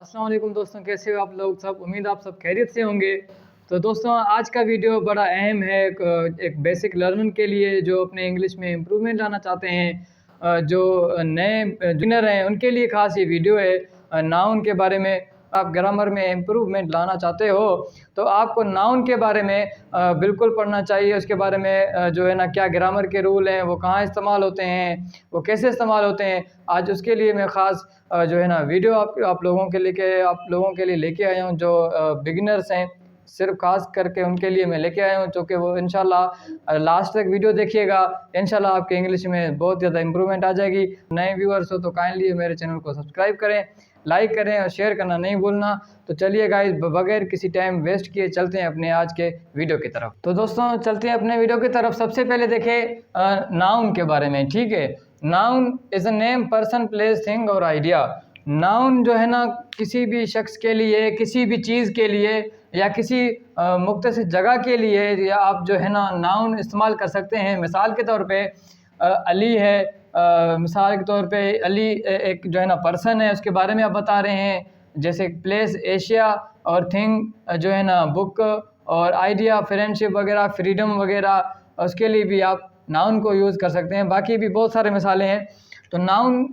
अस्सलाम वालेकुम दोस्तों, कैसे हो आप लोग सब। उम्मीद आप सब खैरियत से होंगे। तो दोस्तों आज का वीडियो बड़ा अहम है एक बेसिक लर्नर के लिए जो अपने इंग्लिश में इम्प्रूवमेंट लाना चाहते हैं, जो नए बिगिनर हैं उनके लिए ख़ास ये वीडियो है। नाउन के बारे में आप ग्रामर में इम्प्रूवमेंट लाना चाहते हो तो आपको नाउन के बारे में बिल्कुल पढ़ना चाहिए। उसके बारे में जो है ना क्या ग्रामर के रूल हैं, वो कहाँ इस्तेमाल होते हैं, वो कैसे इस्तेमाल होते हैं। आज उसके लिए मैं ख़ास जो है ना वीडियो आप लोगों के लिए लेके आया हूँ जो बिगिनर्स हैं, सिर्फ खास करके उनके लिए मैं लेके आया हूँ, जो कि वो इंशाल्लाह लास्ट तक वीडियो देखिएगा। इंशाल्लाह आपके इंग्लिश में बहुत ज़्यादा इंप्रूवमेंट आ जाएगी। नए व्यूअर्स हो तो काइंडली मेरे चैनल को सब्सक्राइब करें, लाइक करें और शेयर करना नहीं भूलना। तो चलिए गाइस, बगैर किसी टाइम वेस्ट किए चलते हैं अपने आज के वीडियो की तरफ। तो दोस्तों चलते हैं अपने वीडियो की तरफ। सबसे पहले देखें नाउन के बारे में, ठीक है। Noun is a name, person, place, thing और आइडिया। नाउन जो है ना किसी भी शख्स के लिए, किसी भी चीज़ के लिए या किसी मुख्तलिफ जगह के लिए या आप जो है ना नाउन इस्तेमाल कर सकते हैं। मिसाल के तौर पे अली है, मिसाल के तौर पे अली एक जो है ना पर्सन है, उसके बारे में आप बता रहे हैं। जैसे प्लेस एशिया और थिंग जो है ना बुक और आइडिया फ्रेंडशिप वगैरह, फ्रीडम वगैरह, उसके लिए भी आप नाउन को यूज़ कर सकते हैं। बाकी भी बहुत सारे मिसालें हैं। तो नाउन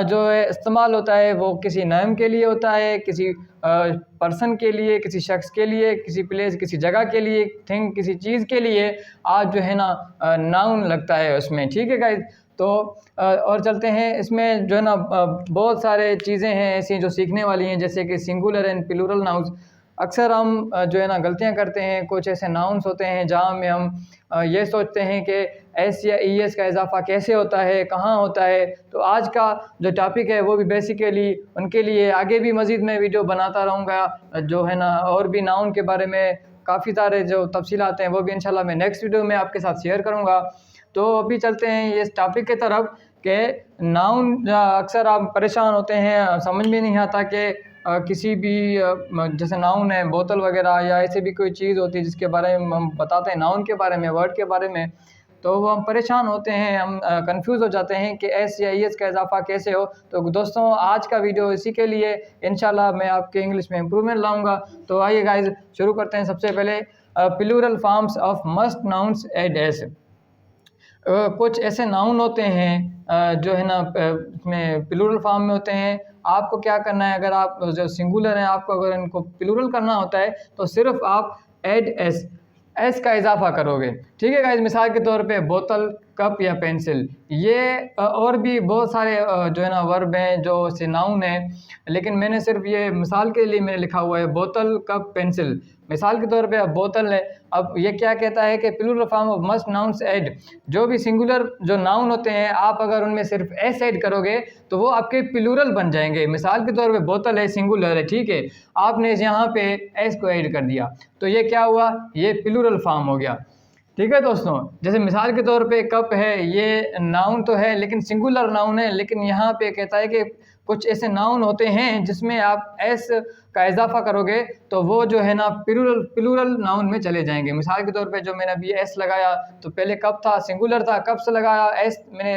जो है इस्तेमाल होता है वो किसी नाम के लिए होता है, किसी पर्सन के लिए, किसी शख्स के लिए, किसी प्लेस, किसी जगह के लिए, थिंग, किसी चीज़ के लिए आज जो है ना नाउन लगता है उसमें, ठीक है गाइस। तो और चलते हैं, इसमें जो है ना बहुत सारे चीज़ें हैं ऐसी जो सीखने वाली हैं, जैसे कि सिंगुलर एंड प्लूरल नाउन्स। अक्सर हम जो है ना गलतियां करते हैं। कुछ ऐसे नाउन्स होते हैं जहां में हम ये सोचते हैं कि एस या ई एस का इजाफा कैसे होता है, कहाँ होता है। तो आज का जो टॉपिक है वो भी बेसिकली उनके लिए आगे भी मज़ीद मैं वीडियो बनाता रहूँगा, जो है ना और भी नाउन के बारे में काफ़ी सारे जो तफसीलात हैं वो भी इंशाल्लाह मैं नेक्स्ट वीडियो में आपके साथ शेयर करूँगा। तो अभी चलते हैं इस टॉपिक की तरफ कि नाउन अक्सर आप परेशान होते हैं, समझ में नहीं आता कि किसी भी जैसे नाउन है बोतल वगैरह या ऐसे भी कोई चीज़ होती है जिसके बारे में हम बताते हैं नाउन के बारे में, वर्ड के बारे में, तो वो हम परेशान होते हैं, हम कंफ्यूज हो जाते हैं कि एस या ई एस का इजाफा कैसे हो। तो दोस्तों आज का वीडियो इसी के लिए, इंशाल्लाह मैं आपके इंग्लिश में इम्प्रूवमेंट लाऊंगा। तो आइए गाइज शुरू करते हैं। सबसे पहले plural forms of most nouns add S. कुछ ऐसे नाउन होते हैं जो है ना इसमें प्लूरल फॉर्म में होते हैं। आपको क्या करना है, अगर आप जो सिंगुलर हैं आपको अगर इनको प्लूरल करना होता है तो सिर्फ आप एड एस का इजाफा करोगे, ठीक है गाइस। मिसाल के तौर पे बोतल, कप या पेंसिल, ये और भी बहुत सारे जो है ना वर्ब हैं जो से नाउन है, लेकिन मैंने सिर्फ ये मिसाल के लिए मैंने लिखा हुआ है बोतल, कप, पेंसिल। मिसाल के तौर पे अब बोतल है, अब ये क्या कहता है कि plural form of most nouns add, जो भी सिंगुलर जो नाउन होते हैं आप अगर उनमें सिर्फ एस ऐड करोगे तो वो आपके प्लूरल बन जाएंगे। मिसाल के तौर पे बोतल है, सिंगुलर है, ठीक है, आपने यहाँ पे एस को ऐड कर दिया तो ये क्या हुआ, ये प्लूरल फॉर्म हो गया, ठीक है दोस्तों। जैसे मिसाल के तौर पे कप है, ये नाउन तो है लेकिन सिंगुलर नाउन है, लेकिन यहाँ पे कहता है कि कुछ ऐसे नाउन होते हैं जिसमें आप एस का इजाफा करोगे तो वो जो है ना प्लूरल नाउन में चले जाएंगे। मिसाल के तौर पे जो मैंने अभी एस लगाया तो पहले कप था, सिंगुलर था, कप से लगाया एस मैंने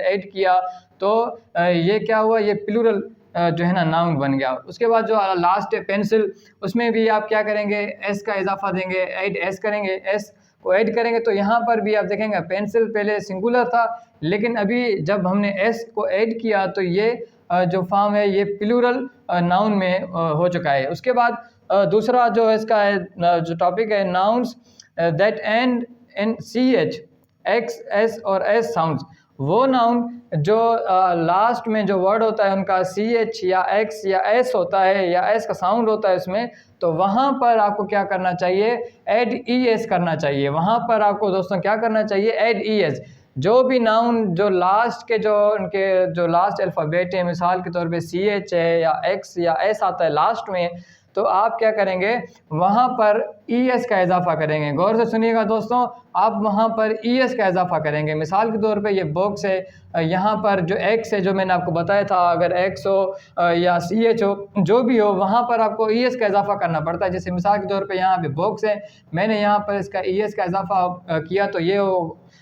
ऐड किया तो ये क्या हुआ, ये प्लूरल जो है ना नाउन बन गया। उसके बाद जो लास्ट है पेंसिल, उसमें भी आप क्या करेंगे, एस का इजाफा देंगे, ऐड एस करेंगे, एस को ऐड करेंगे तो यहाँ पर भी आप देखेंगे पेंसिल पहले सिंगुलर था लेकिन अभी जब हमने एस को ऐड किया तो ये जो फॉर्म है ये प्लूरल नाउन में हो चुका है। उसके बाद दूसरा जो इसका है जो टॉपिक है, nouns that end in C H, X, S और एस साउंड्स। वो नाउन जो लास्ट में जो वर्ड होता है उनका सी एच या एक्स या एस होता है या एस का साउंड होता है उसमें, तो वहाँ पर आपको क्या करना चाहिए, ऐड ई एस करना चाहिए। वहाँ पर आपको दोस्तों क्या करना चाहिए, ऐड ई एस। जो भी नाउन जो लास्ट के जो उनके जो लास्ट अल्फ़ाबेट है, मिसाल के तौर पे सी एच है या एक्स या एस आता है लास्ट में, तो आप क्या करेंगे, वहाँ पर ई एस का इजाफा करेंगे। गौर से सुनिएगा दोस्तों, आप वहाँ पर ई एस का इजाफा करेंगे। मिसाल के तौर पे ये बॉक्स है, यहाँ पर जो एक्स है जो मैंने आपको बताया था, अगर एक्स हो या सी एच हो, जो भी हो, वहाँ पर आपको ई एस का इजाफा करना पड़ता है। जैसे मिसाल के तौर पे यहाँ पे बॉक्स है, मैंने यहाँ पर इसका ई एस का इजाफा किया तो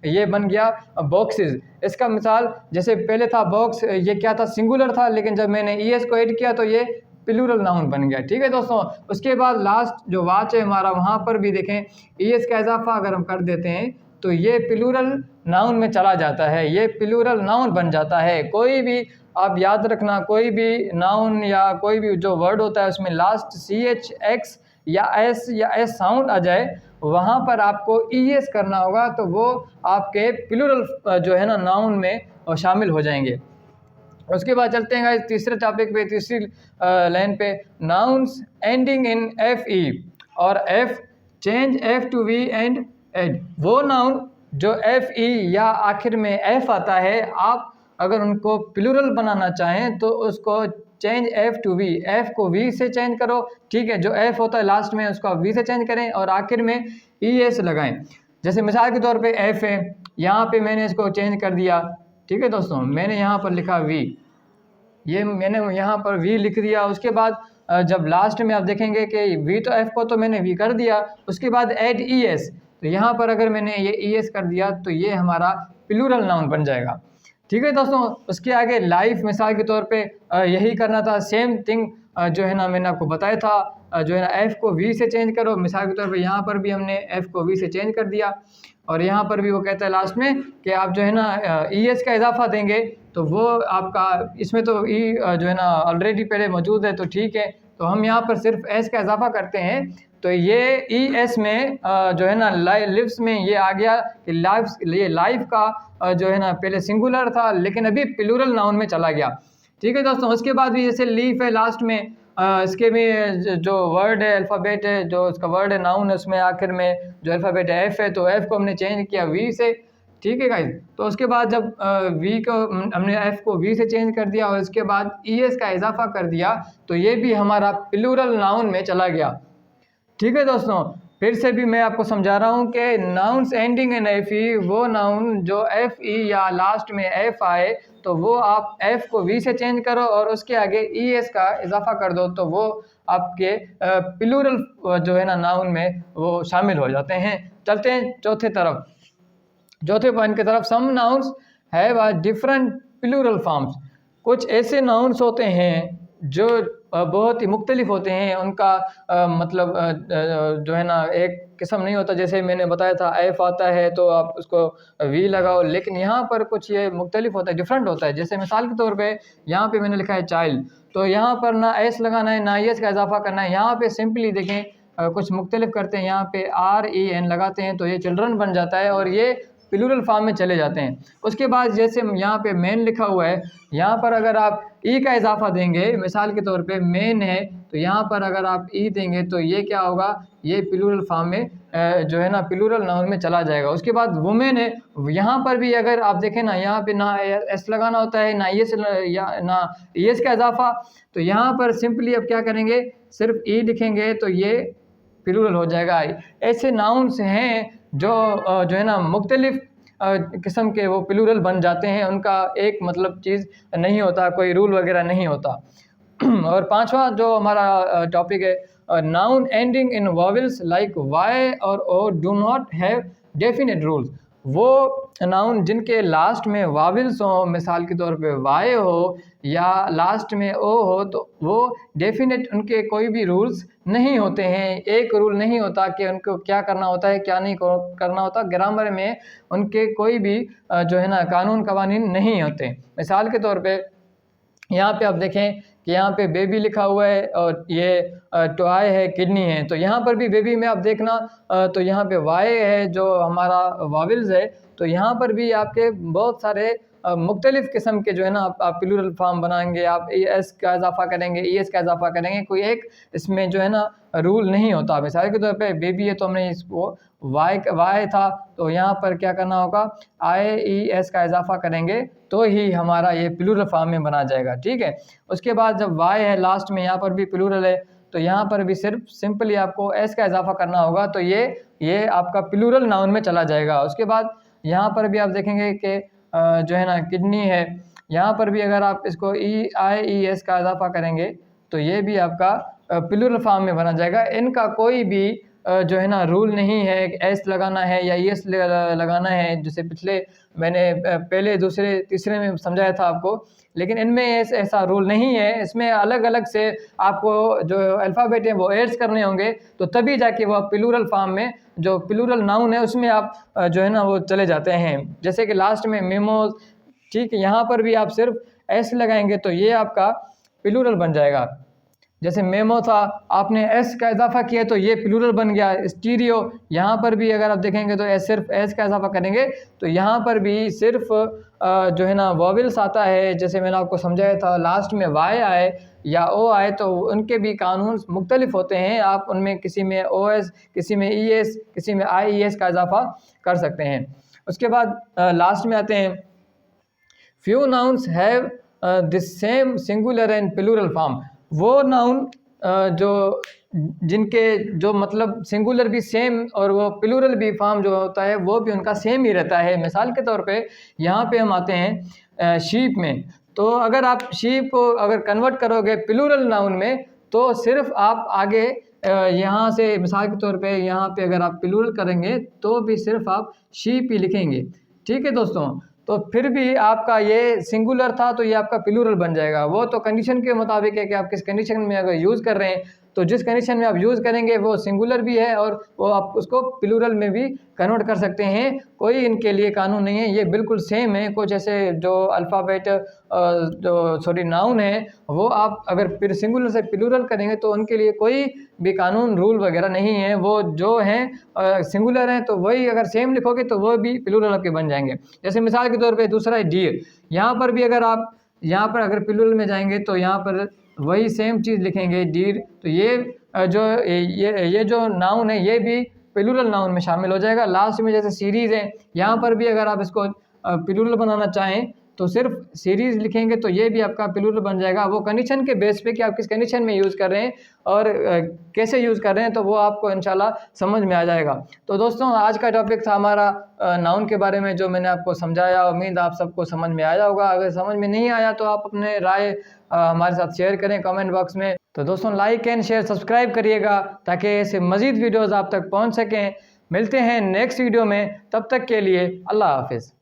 ये बन गया बॉक्सेस। इसका मिसाल जैसे पहले था बॉक्स, ये क्या था, सिंगुलर था, लेकिन जब मैंने ई एस को ऐड किया तो ये प्लूरल नाउन बन गया। ठीक है दोस्तों, उसके बाद लास्ट जो वाच है हमारा, वहाँ पर भी देखें ईएस का इजाफा अगर हम कर देते हैं तो ये प्लूरल नाउन में चला जाता है, ये प्लूरल नाउन बन जाता है। कोई भी आप याद रखना, कोई भी नाउन या कोई भी जो वर्ड होता है उसमें लास्ट CH X या S साउंड आ जाए, वहाँ पर आपको ES करना होगा, तो वो आपके प्लूरल जो है ना नाउन में शामिल हो जाएंगे। उसके बाद चलते हैं तीसरे टॉपिक पे, तीसरी लाइन पे, नाउन्स एंडिंग इन FE और F change F to V and add. वो नाउन जो FE या आखिर में F आता है, आप अगर उनको प्लूरल बनाना चाहें तो उसको change F to V, F को V से चेंज करो। ठीक है, जो F होता है लास्ट में उसको V से चेंज करें और आखिर में ES लगाएं। जैसे मिसाल के तौर पे F है, यहाँ पे मैंने इसको चेंज कर दिया। ठीक है दोस्तों, मैंने यहाँ पर लिखा V, ये मैंने यहाँ पर V लिख दिया। उसके बाद जब लास्ट में आप देखेंगे कि V तो F को तो मैंने V कर दिया, उसके बाद एड ES, तो यहाँ पर अगर मैंने ये ES कर दिया तो ये हमारा प्लूरल नाउन बन जाएगा। ठीक है दोस्तों, उसके आगे लाइफ मिसाल के तौर पे यही करना था, सेम थिंग जो है ना मैंने आपको बताया था, जो है ना F को V से चेंज करो। मिसाल के तौर पे यहाँ पर भी हमने F को V से चेंज कर दिया और यहाँ पर भी वो कहता है लास्ट में कि आप जो है ना ES का इजाफा देंगे तो वो आपका, इसमें तो E जो है ना ऑलरेडी पहले मौजूद है तो ठीक है, तो हम यहाँ पर सिर्फ S का इजाफा करते हैं, तो ये ES में जो है ना लिव्स में ये आ गया कि ये लाइफ का जो है ना पहले सिंगुलर था लेकिन अभी प्लूरल नाउन में चला गया। ठीक है दोस्तों, उसके बाद भी जैसे लीफ है लास्ट में, इसके भी जो वर्ड है अल्फ़ाबेट है, जो उसका वर्ड है नाउन है, उसमें आखिर में जो अल्फ़ाबेट है F है, तो F को हमने चेंज किया V से। ठीक है गाइस, तो उसके बाद जब V को हमने F को V से चेंज कर दिया और इसके बाद ES का इजाफा कर दिया तो ये भी हमारा प्लूरल नाउन में चला गया। ठीक है दोस्तों, फिर से भी मैं आपको समझा रहा हूँ कि नाउन्स एंडिंग इन FE, वो नाउन जो FE या लास्ट में F आए तो वो आप F को V से चेंज करो और उसके आगे ES का इजाफा कर दो, तो वो आपके प्लूरल जो है ना नाउन में वो शामिल हो जाते हैं। चलते हैं चौथे पॉइंट की तरफ। Some nouns have a different plural forms. कुछ ऐसे नाउन्स होते हैं जो बहुत ही मुख्तलिफ होते हैं, उनका मतलब जो है ना एक किस्म नहीं होता। जैसे मैंने बताया था F आता है तो आप उसको V लगाओ, लेकिन यहाँ पर कुछ ये मुख्तलिफ होता है, डिफरेंट होता है। जैसे मिसाल के तौर पे यहाँ पे मैंने लिखा है चाइल्ड, तो यहाँ पर ना S लगाना है ना ES का इजाफा करना है, यहाँ पे सिंपली देखें कुछ मुख्तलिफ करते हैं, यहाँ पे REN लगाते हैं तो ये चिल्ड्रन बन जाता है और ये प्लूरल फॉर्म में चले जाते हैं। उसके बाद जैसे यहाँ पे मेन लिखा हुआ है, यहाँ पर अगर आप E का इजाफा देंगे, मिसाल के तौर पे मेन है तो यहाँ पर अगर आप E देंगे तो ये क्या होगा, ये प्लूरल फॉर्म में जो है ना प्लूरल नाउन में चला जाएगा। उसके बाद वुमेन है, यहाँ पर भी अगर आप देखें ना, यहाँ पे ना S लगाना होता है ना ES या ना ES का इजाफा, तो यहाँ पर सिंपली अब क्या करेंगे, सिर्फ E लिखेंगे तो ये प्लूरल हो जाएगा। ऐसे नाउन्स हैं जो है ना मुख्तलिफ किस्म के वो प्लूरल बन जाते हैं, उनका एक मतलब चीज़ नहीं होता, कोई रूल वगैरह नहीं होता। और पांचवा जो हमारा टॉपिक है, noun ending in vowels like Y और O do not have definite rules. वो नाउन जिनके लास्ट में वावेल्स हो, मिसाल के तौर पे Y हो या लास्ट में O हो, तो वो डेफिनेट उनके कोई भी रूल्स नहीं होते हैं। एक रूल नहीं होता कि उनको क्या करना होता है क्या नहीं करना होता। ग्रामर में उनके कोई भी जो है ना कानून कवानीन नहीं होते। मिसाल के तौर पे यहाँ पे आप देखें कि यहाँ पे बेबी लिखा हुआ है और ये टॉय है, किडनी है, तो यहाँ पर भी बेबी में आप देखना तो यहाँ पे Y है जो हमारा वावेल्स है, तो यहाँ पर भी आपके बहुत सारे मुख्तलिफ किस्म के जो है ना आप प्लूरल फॉर्म बनाएंगे, आप ES का इजाफा करेंगे, ES का इजाफा करेंगे, कोई एक इसमें जो है ना रूल नहीं होता। मिसाल के तौर पे बेबी है तो हमने इसको Y था तो यहाँ पर क्या करना होगा, IES का इजाफा करेंगे तो ही हमारा ये प्लूरल फॉर्म में बना जाएगा। ठीक है, उसके बाद जब Y है लास्ट में, यहाँ पर भी प्लूरल है तो यहाँ पर भी सिर्फ सिंपली आपको S का इजाफा करना होगा तो ये आपका प्लूरल नाउन में चला जाएगा। उसके बाद यहाँ पर भी आप देखेंगे कि जो है ना किडनी है, यहाँ पर भी अगर आप इसको IES का इजाफा करेंगे तो ये भी आपका प्लूरल फॉर्म में बना जाएगा। इनका कोई भी जो है ना रूल नहीं है एस लगाना है या ईएस लगाना है, जैसे पिछले मैंने पहले दूसरे तीसरे में समझाया था आपको। लेकिन इनमें ऐसा रूल नहीं है, इसमें अलग अलग से आपको जो अल्फ़ाबेट है वो एड्स करने होंगे, तो तभी जाके वो प्लूरल फॉर्म में जो प्लूरल नाउन है उसमें आप जो है ना वो चले जाते हैं। जैसे कि लास्ट में मेमोज, ठीक है, यहाँ पर भी आप सिर्फ एस लगाएंगे तो ये आपका प्लूरल बन जाएगा। जैसे मेमो था, आपने एस का इजाफा किया तो ये प्लूरल बन गया। स्टीरियो, यहाँ पर भी अगर आप देखेंगे तो सिर्फ एस का इजाफा करेंगे तो यहाँ पर भी सिर्फ जो है ना वॉवेल्स आता है। जैसे मैंने आपको समझाया था, लास्ट में वाई आए या ओ आए तो उनके भी कानून मुख्तलिफ होते हैं। आप उनमें किसी में ओ एस, किसी में ई एस, किसी में आई ई एस का इजाफा कर सकते हैं। उसके बाद लास्ट में आते हैं, few nouns have the same singular and plural form. वो नाउन जो जिनके जो मतलब सिंगुलर भी सेम और वो प्लूरल भी फॉर्म जो होता है वो भी उनका सेम ही रहता है। मिसाल के तौर पे यहाँ पे हम आते हैं शीप में, तो अगर आप शीप को अगर कन्वर्ट करोगे प्लूरल नाउन में तो सिर्फ आप आगे यहाँ से मिसाल के तौर पे यहाँ पे अगर आप प्लूरल करेंगे तो भी सिर्फ आप शीप ही लिखेंगे। ठीक है दोस्तों, तो फिर भी आपका ये सिंगुलर था तो ये आपका प्लूरल बन जाएगा। वो तो कंडीशन के मुताबिक है कि आप किस कंडीशन में अगर यूज़ कर रहे हैं, तो जिस कंडीशन में आप यूज़ करेंगे वो सिंगुलर भी है और वो आप उसको प्लूरल में भी कन्वर्ट कर सकते हैं। कोई इनके लिए कानून नहीं है, ये बिल्कुल सेम है। कुछ ऐसे जो अल्फ़ाबेट नाउन है वो आप अगर फिर सिंगुलर से प्लूरल करेंगे तो उनके लिए कोई भी कानून रूल वगैरह नहीं है। वो जो हैं सिंगुलर हैं तो वही अगर सेम लिखोगे तो वो भी प्लूरल आपके बन जाएंगे। जैसे मिसाल के तौर पे दूसरा है डियर, यहाँ पर भी अगर आप यहाँ पर अगर प्लूरल में जाएंगे तो यहाँ पर वही सेम चीज़ लिखेंगे डियर, तो ये जो नाउन है ये भी प्लूरल नाउन में शामिल हो जाएगा। लास्ट में जैसे सीरीज़ है, यहाँ पर भी अगर आप इसको प्लूरल बनाना चाहें तो सिर्फ सीरीज़ लिखेंगे तो ये भी आपका प्लूरल बन जाएगा। वो कंडीशन के बेस पे कि आप किस कंडीशन में यूज़ कर रहे हैं और कैसे यूज़ कर रहे हैं तो वो आपको इंशाल्लाह समझ में आ जाएगा। तो दोस्तों आज का टॉपिक था हमारा नाउन के बारे में जो मैंने आपको समझाया। उम्मीद आप सबको समझ में आया होगा। अगर समझ में नहीं आया तो आप अपने राय हमारे साथ शेयर करें कमेंट बॉक्स में। तो दोस्तों लाइक एंड शेयर सब्सक्राइब करिएगा ताकि ऐसे मज़ीद वीडियोज़ आप तक पहुँच सकें। मिलते हैं नेक्स्ट वीडियो में, तब तक के लिए अल्लाह हाफिज़।